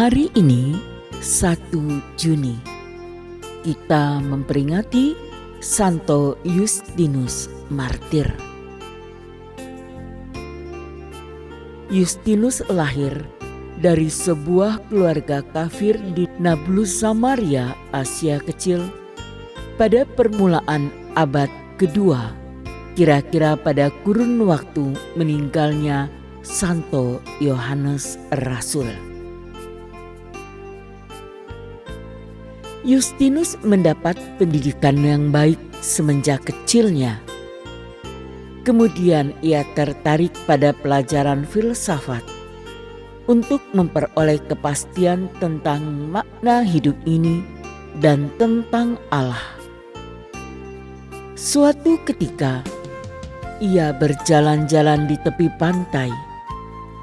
Hari ini 1 Juni kita memperingati Santo Justinus Martir. Justinus lahir dari sebuah keluarga kafir di Nablus, Samaria, Asia Kecil pada permulaan abad kedua, kira-kira pada kurun waktu meninggalnya Santo Yohanes Rasul. Justinus mendapat pendidikan yang baik semenjak kecilnya. Kemudian ia tertarik pada pelajaran filsafat untuk memperoleh kepastian tentang makna hidup ini dan tentang Allah. Suatu ketika, ia berjalan-jalan di tepi pantai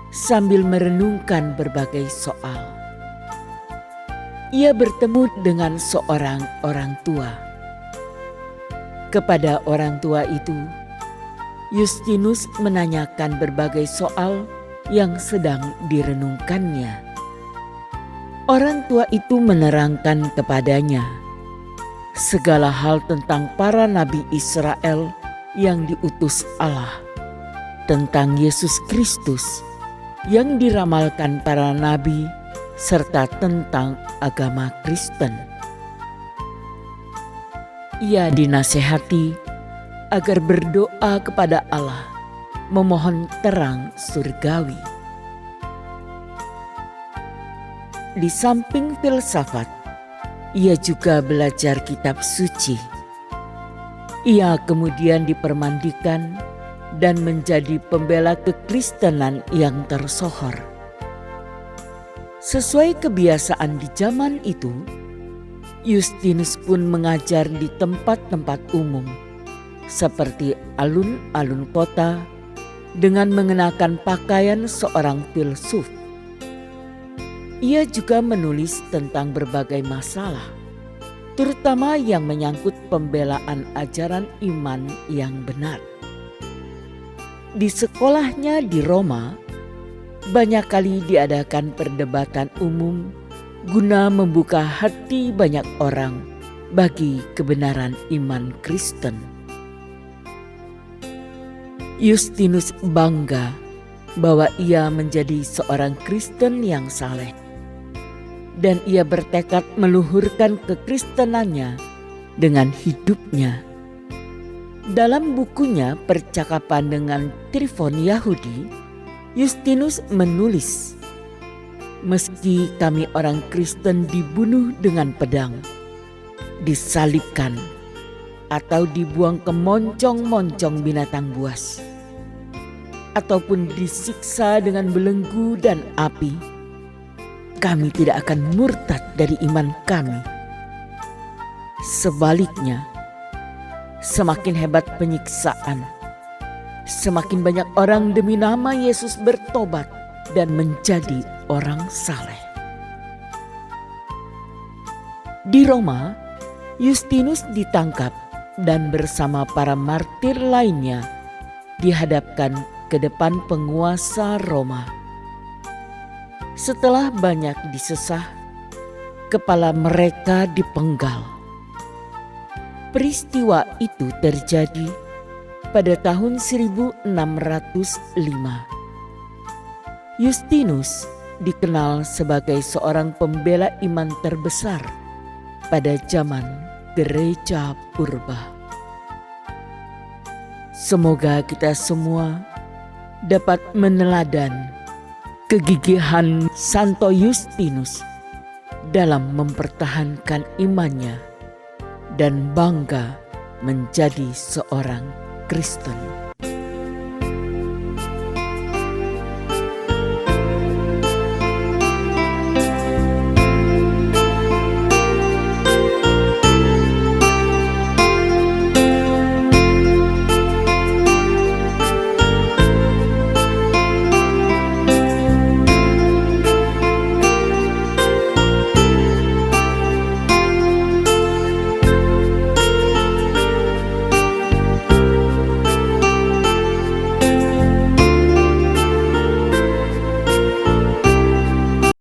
sambil merenungkan berbagai soal. Ia bertemu dengan seorang orang tua. Kepada orang tua itu, Justinus menanyakan berbagai soal yang sedang direnungkannya. Orang tua itu menerangkan kepadanya segala hal tentang para nabi Israel yang diutus Allah, tentang Yesus Kristus yang diramalkan para nabi, serta tentang agama Kristen. Ia dinasehati agar berdoa kepada Allah, memohon terang surgawi. Di samping filsafat, ia juga belajar kitab suci. Ia kemudian dipermandikan dan menjadi pembela kekristenan yang tersohor. Sesuai kebiasaan di zaman itu, Justinus pun mengajar di tempat-tempat umum seperti alun-alun kota dengan mengenakan pakaian seorang filsuf. Ia juga menulis tentang berbagai masalah, terutama yang menyangkut pembelaan ajaran iman yang benar. Di sekolahnya di Roma, banyak kali diadakan perdebatan umum guna membuka hati banyak orang bagi kebenaran iman Kristen. Justinus bangga bahwa ia menjadi seorang Kristen yang saleh, dan ia bertekad meluhurkan kekristenannya dengan hidupnya. Dalam bukunya Percakapan dengan Trifon Yahudi, Justinus menulis, "Meski kami orang Kristen dibunuh dengan pedang, disalibkan, atau dibuang ke moncong-moncong binatang buas, ataupun disiksa dengan belenggu dan api, kami tidak akan murtad dari iman kami. Sebaliknya, semakin hebat penyiksaan, semakin banyak orang demi nama Yesus bertobat dan menjadi orang saleh." Di Roma, Justinus ditangkap dan bersama para martir lainnya dihadapkan ke depan penguasa Roma. Setelah banyak disesah, kepala mereka dipenggal. Peristiwa itu terjadi pada tahun 1605. Justinus dikenal sebagai seorang pembela iman terbesar pada zaman Gereja Purba. Semoga kita semua dapat meneladan kegigihan Santo Justinus dalam mempertahankan imannya dan bangga menjadi seorang Kristen.